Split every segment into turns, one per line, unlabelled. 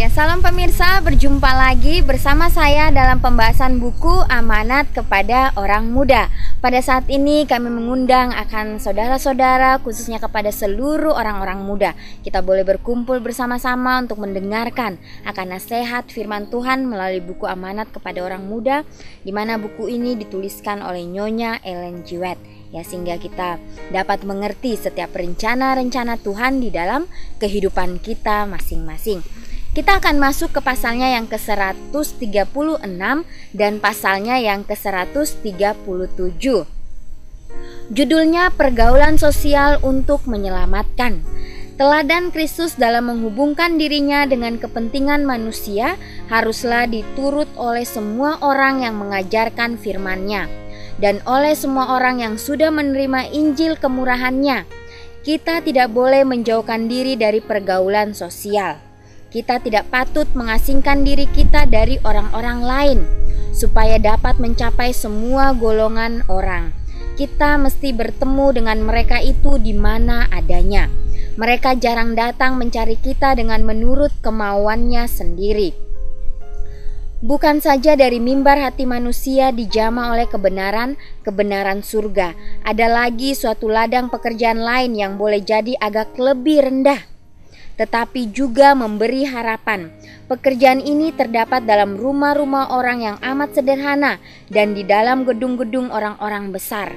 Salam pemirsa, berjumpa lagi bersama saya dalam pembahasan buku Amanat kepada Orang Muda. Pada saat ini kami mengundang akan saudara-saudara, khususnya kepada seluruh orang-orang muda. Kita boleh berkumpul bersama-sama untuk mendengarkan akan nasihat firman Tuhan melalui buku Amanat kepada Orang Muda, di mana buku ini dituliskan oleh Nyonya Ellen G. White. Ya, sehingga kita dapat mengerti setiap rencana-rencana Tuhan di dalam kehidupan kita masing-masing. Kita akan masuk ke pasalnya yang ke-136 dan pasalnya yang ke-137. Judulnya Pergaulan Sosial untuk Menyelamatkan. Teladan Kristus dalam menghubungkan dirinya dengan kepentingan manusia haruslah diturut oleh semua orang yang mengajarkan firman-Nya dan oleh semua orang yang sudah menerima Injil kemurahan-Nya. Kita tidak boleh menjauhkan diri dari pergaulan sosial. Kita tidak patut mengasingkan diri kita dari orang-orang lain supaya dapat mencapai semua golongan orang. Kita mesti bertemu dengan mereka itu di mana adanya. Mereka jarang datang mencari kita dengan menurut kemauannya sendiri. Bukan saja dari mimbar hati manusia dijamah oleh kebenaran surga. Ada lagi suatu ladang pekerjaan lain yang boleh jadi agak lebih rendah, tetapi juga memberi harapan. Pekerjaan ini terdapat dalam rumah-rumah orang yang amat sederhana dan di dalam gedung-gedung orang-orang besar.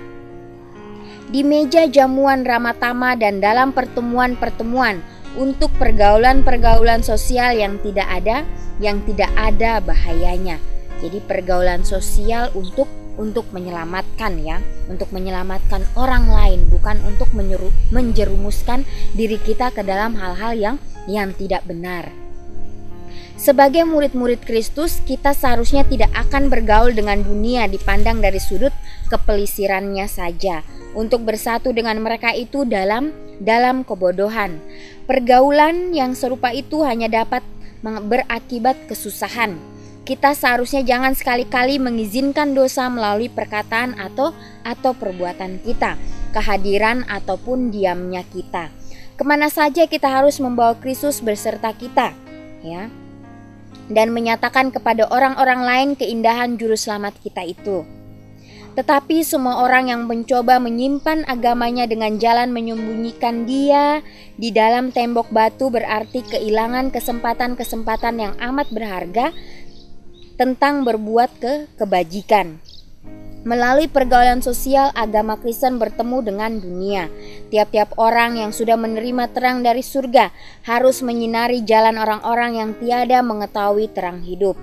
Di meja jamuan Ramatama dan dalam pertemuan-pertemuan untuk pergaulan-pergaulan sosial yang tidak ada bahayanya. Jadi pergaulan sosial untuk menyelamatkan, ya, untuk menyelamatkan orang lain, bukan untuk menjerumuskan diri kita ke dalam hal-hal yang tidak benar. Sebagai murid-murid Kristus, kita seharusnya tidak akan bergaul dengan dunia dipandang dari sudut kepelisirannya saja, untuk bersatu dengan mereka itu dalam kebodohan. Pergaulan yang serupa itu hanya dapat berakibat kesusahan. Kita seharusnya jangan sekali-kali mengizinkan dosa melalui perkataan atau perbuatan kita, kehadiran ataupun diamnya kita. Kemana saja kita harus membawa Kristus berserta kita, ya, dan menyatakan kepada orang-orang lain keindahan juru selamat kita itu. Tetapi semua orang yang mencoba menyimpan agamanya dengan jalan menyembunyikan dia di dalam tembok batu berarti kehilangan kesempatan-kesempatan yang amat berharga tentang berbuat kebajikan. Melalui pergaulan sosial, agama Kristen bertemu dengan dunia. Tiap-tiap orang yang sudah menerima terang dari surga harus menyinari jalan orang-orang yang tiada mengetahui terang hidup.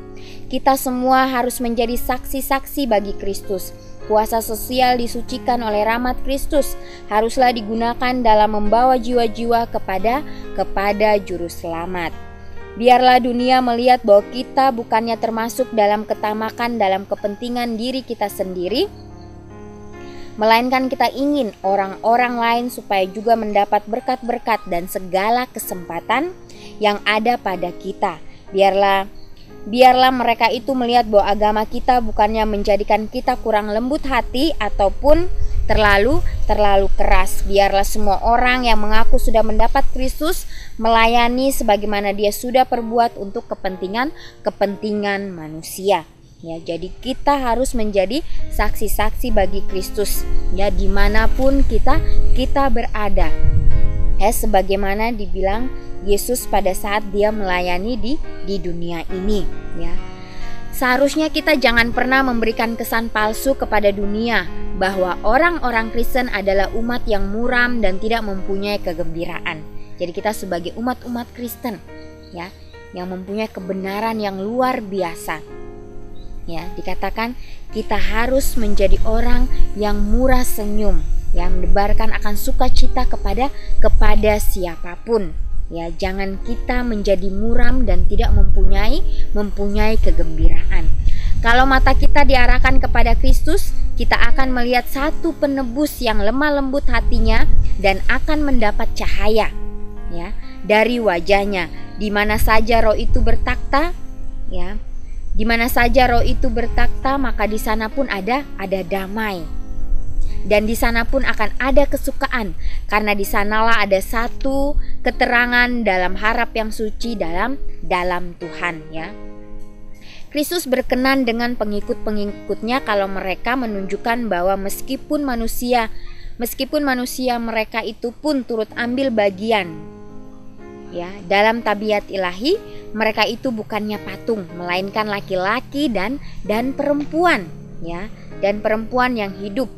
Kita semua harus menjadi saksi-saksi bagi Kristus. Kuasa sosial disucikan oleh rahmat Kristus haruslah digunakan dalam membawa jiwa-jiwa kepada juru selamat. Biarlah dunia melihat bahwa kita bukannya termasuk dalam ketamakan dalam kepentingan diri kita sendiri, melainkan kita ingin orang-orang lain supaya juga mendapat berkat-berkat dan segala kesempatan yang ada pada kita. Biarlah mereka itu melihat bahwa agama kita bukannya menjadikan kita kurang lembut hati ataupun terlalu keras. Biarlah semua orang yang mengaku sudah mendapat Kristus melayani sebagaimana dia sudah perbuat untuk kepentingan manusia. Ya, jadi kita harus menjadi saksi-saksi bagi Kristus, ya, dimanapun kita berada. Ya, sebagaimana dibilang Yesus pada saat dia melayani di dunia ini, ya. Seharusnya kita jangan pernah memberikan kesan palsu kepada dunia bahwa orang-orang Kristen adalah umat yang muram dan tidak mempunyai kegembiraan. Jadi kita sebagai umat-umat Kristen, ya, yang mempunyai kebenaran yang luar biasa, ya, dikatakan kita harus menjadi orang yang murah senyum, yang menebarkan akan sukacita kepada siapapun. Ya, jangan kita menjadi muram dan tidak mempunyai kegembiraan. Kalau mata kita diarahkan kepada Kristus, kita akan melihat satu penebus yang lemah lembut hatinya dan akan mendapat cahaya, ya, dari wajahnya. Di mana saja roh itu bertakhta, ya, di mana saja roh itu bertakhta, maka di sana pun ada damai. Dan di sana pun akan ada kesukaan, karena di sanalah ada satu keterangan dalam harap yang suci dalam Tuhan, ya. Kristus berkenan dengan pengikut-pengikutnya kalau mereka menunjukkan bahwa meskipun manusia mereka itu pun turut ambil bagian, ya, dalam tabiat ilahi. Mereka itu bukannya patung, melainkan laki-laki dan perempuan, ya, dan perempuan yang hidup.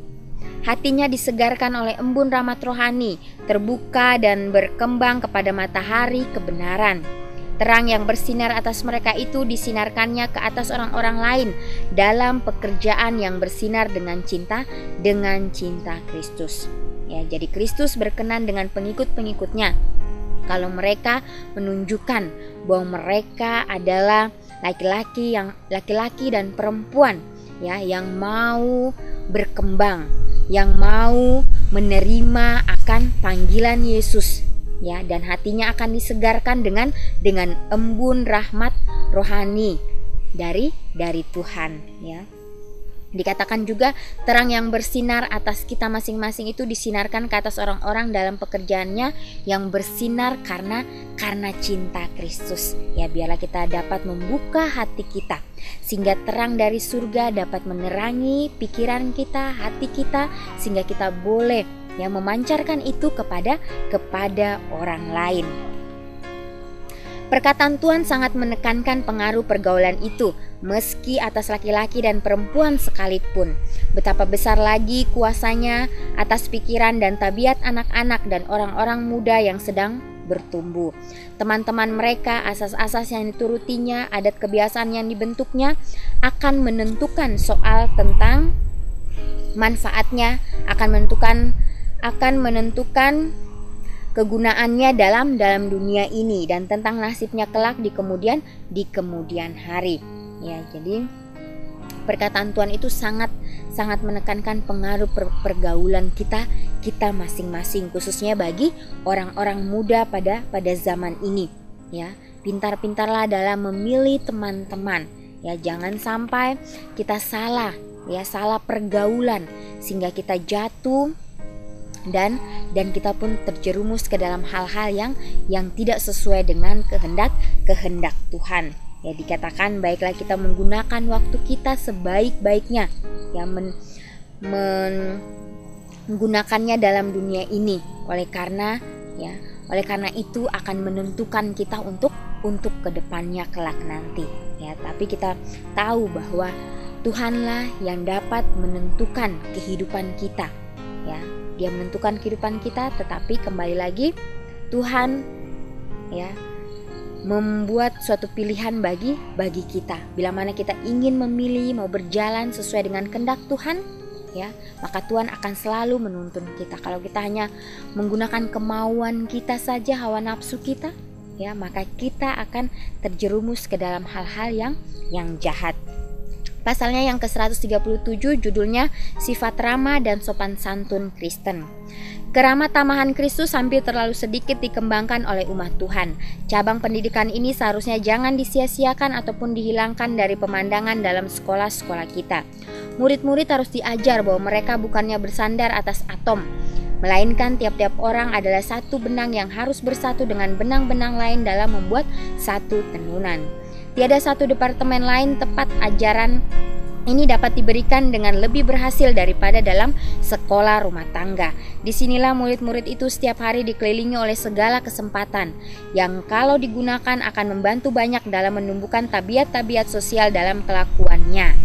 Hatinya disegarkan oleh embun rahmat rohani, terbuka dan berkembang kepada matahari kebenaran. Terang yang bersinar atas mereka itu disinarkannya ke atas orang-orang lain dalam pekerjaan yang bersinar dengan cinta Kristus. Ya, jadi Kristus berkenan dengan pengikut-pengikutnya kalau mereka menunjukkan bahwa mereka adalah laki-laki dan perempuan, ya, yang mau berkembang, yang mau menerima akan panggilan Yesus, ya, dan hatinya akan disegarkan dengan embun rahmat rohani dari Tuhan, ya. Dikatakan juga terang yang bersinar atas kita masing-masing itu disinarkan ke atas orang-orang dalam pekerjaannya yang bersinar karena cinta Kristus. Ya, biarlah kita dapat membuka hati kita sehingga terang dari surga dapat menerangi pikiran kita, hati kita, sehingga kita boleh, ya, memancarkan itu kepada orang lain. Perkataan Tuhan sangat menekankan pengaruh pergaulan itu, meski atas laki-laki dan perempuan sekalipun. Betapa besar lagi kuasanya atas pikiran dan tabiat anak-anak dan orang-orang muda yang sedang bertumbuh. Teman-teman mereka, asas-asas yang diturutinya, adat kebiasaan yang dibentuknya akan menentukan soal tentang manfaatnya, akan menentukan kegunaannya dalam dunia ini dan tentang nasibnya kelak di kemudian hari. Ya, jadi perkataan Tuhan itu sangat menekankan pengaruh pergaulan kita masing-masing, khususnya bagi orang-orang muda pada zaman ini. Ya, pintar-pintarlah dalam memilih teman-teman. Ya, jangan sampai kita salah pergaulan sehingga kita jatuh dan kita pun terjerumus ke dalam hal-hal yang tidak sesuai dengan kehendak Tuhan. Ya, dikatakan baiklah kita menggunakan waktu kita sebaik-baiknya, ya, menggunakannya dalam dunia ini. Oleh karena itu akan menentukan kita untuk kedepannya kelak nanti. Ya, tapi kita tahu bahwa Tuhanlah yang dapat menentukan kehidupan kita. Ya, Dia menentukan kehidupan kita, tetapi kembali lagi Tuhan, ya, membuat suatu pilihan bagi kita. Bila mana kita ingin memilih mau berjalan sesuai dengan kehendak Tuhan, ya, maka Tuhan akan selalu menuntun kita. Kalau kita hanya menggunakan kemauan kita saja, hawa nafsu kita, ya, maka kita akan terjerumus ke dalam hal-hal yang jahat. Pasalnya yang ke-137 judulnya Sifat Ramah dan Sopan Santun Kristen. Keramah tamahan Kristus hampir terlalu sedikit dikembangkan oleh umat Tuhan. Cabang pendidikan ini seharusnya jangan disia-siakan ataupun dihilangkan dari pemandangan dalam sekolah-sekolah kita. Murid-murid harus diajar bahwa mereka bukannya bersandar atas atom, melainkan tiap-tiap orang adalah satu benang yang harus bersatu dengan benang-benang lain dalam membuat satu tenunan. Tiada satu departemen lain tepat ajaran ini dapat diberikan dengan lebih berhasil daripada dalam sekolah rumah tangga. Disinilah murid-murid itu setiap hari dikelilingi oleh segala kesempatan yang kalau digunakan akan membantu banyak dalam menumbuhkan tabiat-tabiat sosial dalam kelakuannya.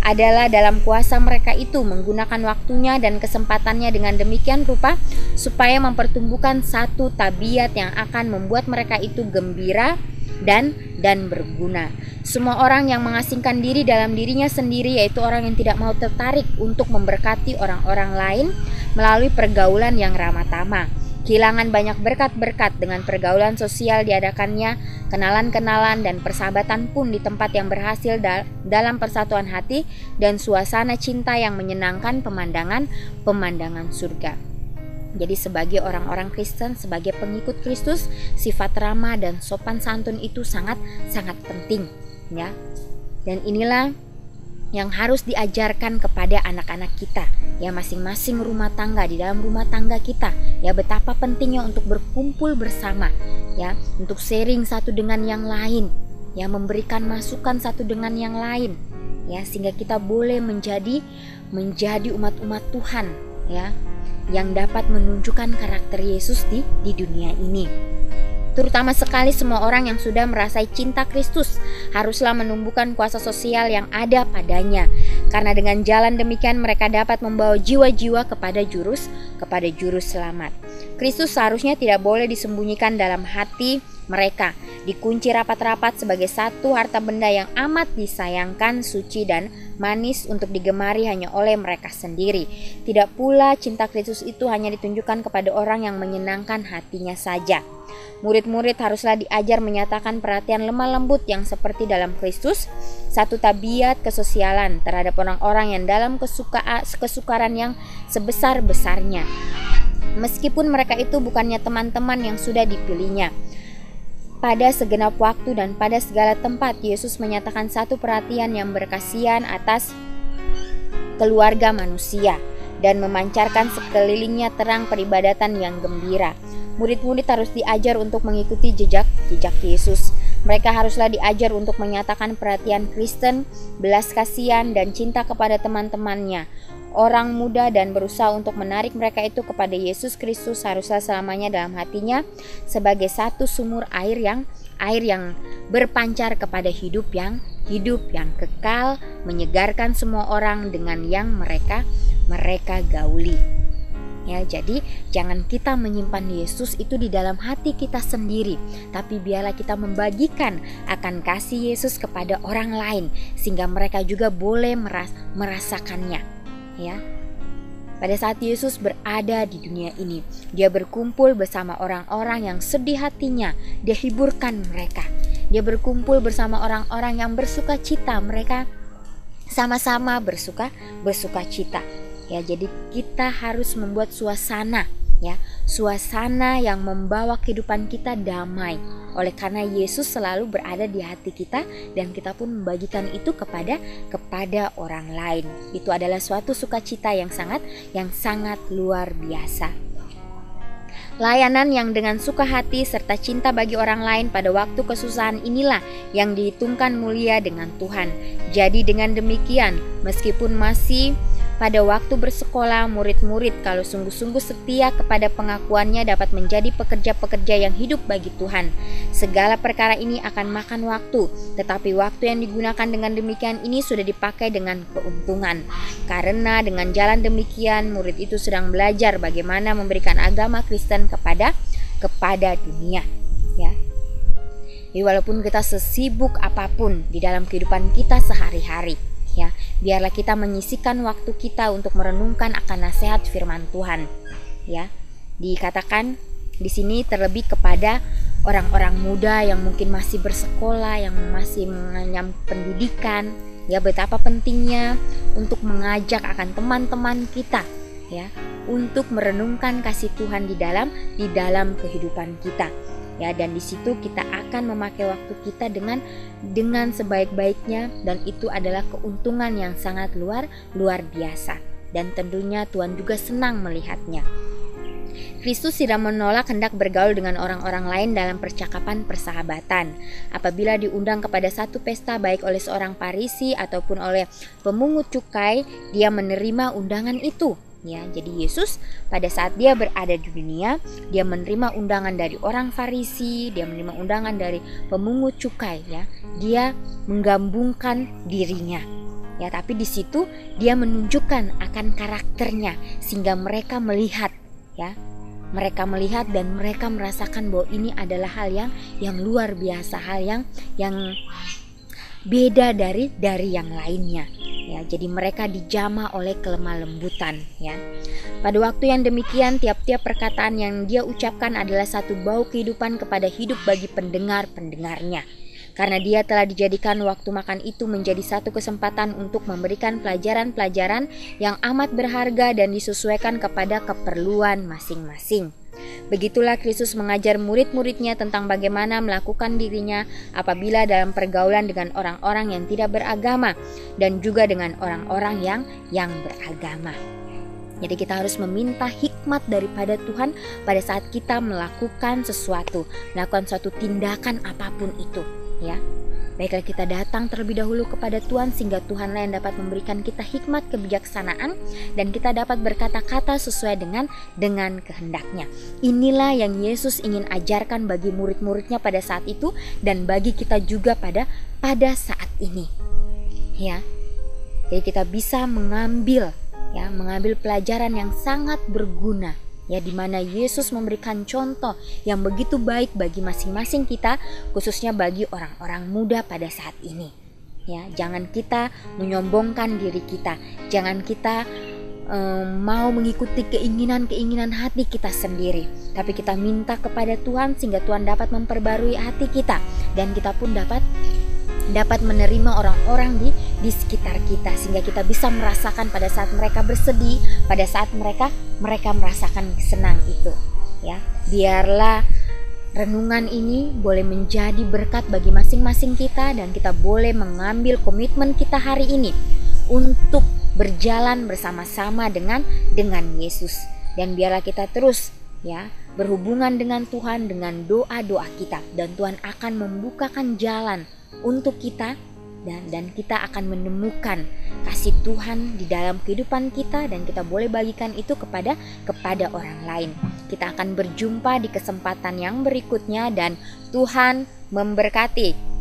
Adalah dalam kuasa mereka itu menggunakan waktunya dan kesempatannya dengan demikian rupa supaya mempertumbuhkan satu tabiat yang akan membuat mereka itu gembira dan berguna. Semua orang yang mengasingkan diri dalam dirinya sendiri, yaitu orang yang tidak mau tertarik untuk memberkati orang-orang lain melalui pergaulan yang ramah tamah. Kehilangan banyak berkat-berkat dengan pergaulan sosial diadakannya, kenalan-kenalan dan persahabatan pun di tempat yang berhasil dalam persatuan hati dan suasana cinta yang menyenangkan pemandangan surga. Jadi sebagai orang-orang Kristen, sebagai pengikut Kristus, sifat ramah dan sopan santun itu sangat penting, ya. Dan inilah yang harus diajarkan kepada anak-anak kita, ya, masing-masing rumah tangga, di dalam rumah tangga kita, ya, betapa pentingnya untuk berkumpul bersama, ya, untuk sharing satu dengan yang lain, ya, memberikan masukan satu dengan yang lain, ya, sehingga kita boleh menjadi umat-umat Tuhan, ya, yang dapat menunjukkan karakter Yesus di dunia ini. Terutama sekali semua orang yang sudah merasai cinta Kristus haruslah menumbuhkan kuasa sosial yang ada padanya. Karena dengan jalan demikian mereka dapat membawa jiwa-jiwa kepada juru selamat. Kristus seharusnya tidak boleh disembunyikan dalam hati mereka, dikunci rapat-rapat sebagai satu harta benda yang amat disayangkan, suci dan manis untuk digemari hanya oleh mereka sendiri. Tidak pula cinta Kristus itu hanya ditunjukkan kepada orang yang menyenangkan hatinya saja. Murid-murid haruslah diajar menyatakan perhatian lemah lembut yang seperti dalam Kristus, satu tabiat kesosialan terhadap orang-orang yang dalam kesukaran yang sebesar-besarnya, meskipun mereka itu bukannya teman-teman yang sudah dipilihnya. Pada segenap waktu dan pada segala tempat, Yesus menyatakan satu perhatian yang berkasihan atas keluarga manusia dan memancarkan sekelilingnya terang peribadatan yang gembira. Murid-murid harus diajar untuk mengikuti jejak Yesus. Mereka haruslah diajar untuk menyatakan perhatian Kristen, belas kasihan dan cinta kepada teman-temannya, orang muda, dan berusaha untuk menarik mereka itu kepada Yesus Kristus haruslah selamanya dalam hatinya sebagai satu sumur air yang berpancar kepada hidup yang kekal, menyegarkan semua orang dengan yang mereka gauli. Ya, jadi jangan kita menyimpan Yesus itu di dalam hati kita sendiri, tapi biarlah kita membagikan akan kasih Yesus kepada orang lain sehingga mereka juga boleh merasakannya. Ya. Pada saat Yesus berada di dunia ini, dia berkumpul bersama orang-orang yang sedih hatinya, dia hiburkan mereka. Dia berkumpul bersama orang-orang yang bersuka cita, mereka sama-sama bersuka cita. Ya, jadi kita harus membuat suasana yang membawa kehidupan kita damai. Oleh karena Yesus selalu berada di hati kita dan kita pun membagikan itu kepada orang lain. Itu adalah suatu sukacita yang sangat luar biasa. Layanan yang dengan suka hati serta cinta bagi orang lain pada waktu kesusahan inilah yang dihitungkan mulia dengan Tuhan. Jadi dengan demikian, meskipun masih pada waktu bersekolah, murid-murid kalau sungguh-sungguh setia kepada pengakuannya dapat menjadi pekerja-pekerja yang hidup bagi Tuhan. Segala perkara ini akan makan waktu, tetapi waktu yang digunakan dengan demikian ini sudah dipakai dengan keuntungan. Karena dengan jalan demikian, murid itu sedang belajar bagaimana memberikan agama Kristen kepada dunia. Ya. Jadi walaupun kita sesibuk apapun di dalam kehidupan kita sehari-hari, ya, biarlah kita menyisihkan waktu kita untuk merenungkan akan nasihat firman Tuhan. Ya, dikatakan di sini terlebih kepada orang-orang muda yang mungkin masih bersekolah, yang masih mengenyam pendidikan, ya, betapa pentingnya untuk mengajak akan teman-teman kita, ya, untuk merenungkan kasih Tuhan di dalam kehidupan kita. Ya, dan di situ kita akan memakai waktu kita dengan sebaik-baiknya, dan itu adalah keuntungan yang sangat luar biasa, dan tentunya Tuhan juga senang melihatnya. Kristus tidak menolak hendak bergaul dengan orang-orang lain dalam percakapan persahabatan. Apabila diundang kepada satu pesta baik oleh seorang Farisi ataupun oleh pemungut cukai, dia menerima undangan itu. Ya, jadi Yesus pada saat dia berada di dunia, dia menerima undangan dari orang Farisi, dia menerima undangan dari pemungut cukai, ya. Dia menggabungkan dirinya. Ya, tapi di situ dia menunjukkan akan karakternya sehingga mereka melihat, ya. Mereka melihat dan mereka merasakan bahwa ini adalah hal yang luar biasa, hal yang beda dari yang lainnya. Ya, jadi mereka dijamah oleh kelemah lembutan, ya. Pada waktu yang demikian, tiap-tiap perkataan yang dia ucapkan adalah satu bau kehidupan kepada hidup bagi pendengarnya. Karena dia telah dijadikan waktu makan itu menjadi satu kesempatan untuk memberikan pelajaran-pelajaran yang amat berharga dan disesuaikan kepada keperluan masing-masing. Begitulah Kristus mengajar murid-muridnya tentang bagaimana melakukan dirinya apabila dalam pergaulan dengan orang-orang yang tidak beragama dan juga dengan orang-orang yang beragama. Jadi kita harus meminta hikmat daripada Tuhan pada saat kita melakukan sesuatu, melakukan suatu tindakan apapun itu, ya. Baiklah kita datang terlebih dahulu kepada Tuhan sehingga Tuhanlah yang dapat memberikan kita hikmat kebijaksanaan dan kita dapat berkata-kata sesuai dengan kehendaknya. Inilah yang Yesus ingin ajarkan bagi murid-muridnya pada saat itu dan bagi kita juga pada saat ini. Ya. Jadi kita bisa mengambil pelajaran yang sangat berguna, ya, di mana Yesus memberikan contoh yang begitu baik bagi masing-masing kita, khususnya bagi orang-orang muda pada saat ini. Ya, jangan kita menyombongkan diri kita, jangan kita mau mengikuti keinginan hati kita sendiri, tapi kita minta kepada Tuhan sehingga Tuhan dapat memperbarui hati kita dan kita pun dapat menerima orang-orang di sekitar kita sehingga kita bisa merasakan pada saat mereka bersedih, pada saat mereka merasakan senang itu, ya. Biarlah renungan ini boleh menjadi berkat bagi masing-masing kita dan kita boleh mengambil komitmen kita hari ini untuk berjalan bersama-sama dengan Yesus, dan biarlah kita terus, ya, berhubungan dengan Tuhan dengan doa-doa kita, dan Tuhan akan membukakan jalan untuk kita dan kita akan menemukan kasih Tuhan di dalam kehidupan kita dan kita boleh bagikan itu kepada orang lain. Kita akan berjumpa di kesempatan yang berikutnya dan Tuhan memberkati.